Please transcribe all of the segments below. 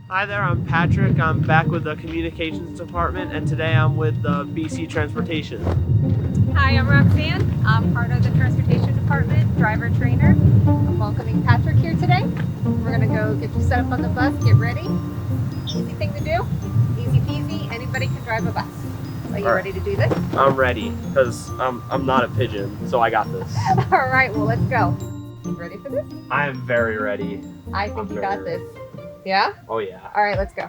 Hi there, I'm Patrick. I'm back with the communications department, and today I'm with the BC Transportation. Hi, I'm Roxanne. I'm part of the transportation department, driver trainer. I'm welcoming Patrick here today. We're gonna go get you set up on the bus, get ready. Easy thing to do, easy peasy, anybody can drive a bus. Are you ready to do this? I'm ready, because I'm not a pigeon, so I got this. All right, well, let's go. You ready for this? I am very ready. I think you got this. Yeah? Oh yeah. All right, let's go. So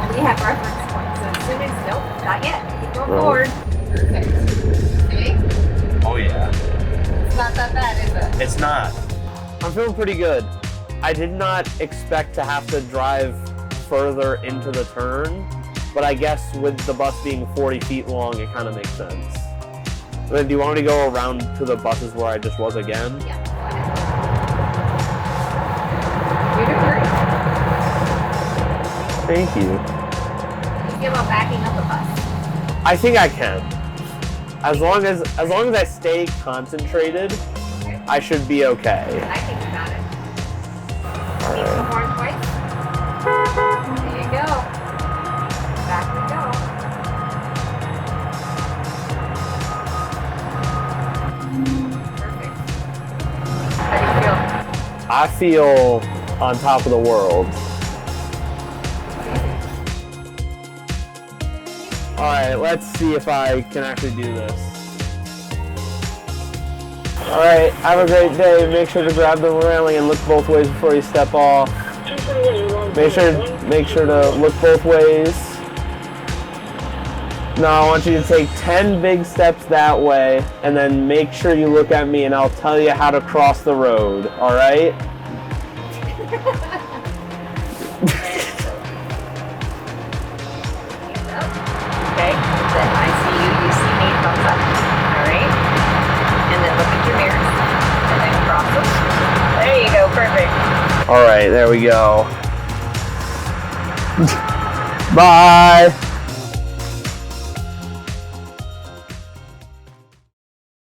we have reference points. So as soon as, nope, not yet. Keep going forward. Perfect. See? Oh yeah. It's not that bad, is it? It's not. I'm feeling pretty good. I did not expect to have to drive further into the turn, but I guess with the bus being 40 feet long, it kind of makes sense. Then do you want me to go around to the buses where I just was again? Yeah. You do great. Thank you. How do you feel about backing up a bus? I think I can. As long as I stay concentrated, Okay. I should be okay. I think you got it. Keep the horn twice. There you go. Back we go. Perfect. How do you feel? I feel on top of the world. All right, let's see if I can actually do this. All right, have a great day. Make sure to grab the railing and look both ways before you step off. Make sure to look both ways. Now I want you to take 10 big steps that way, and then make sure you look at me and I'll tell you how to cross the road, all right? Okay, then I see you, you see me, thumbs up. Alright? And then look at your mirrors. And then cross them. There you go, perfect. All right, there we go. Bye.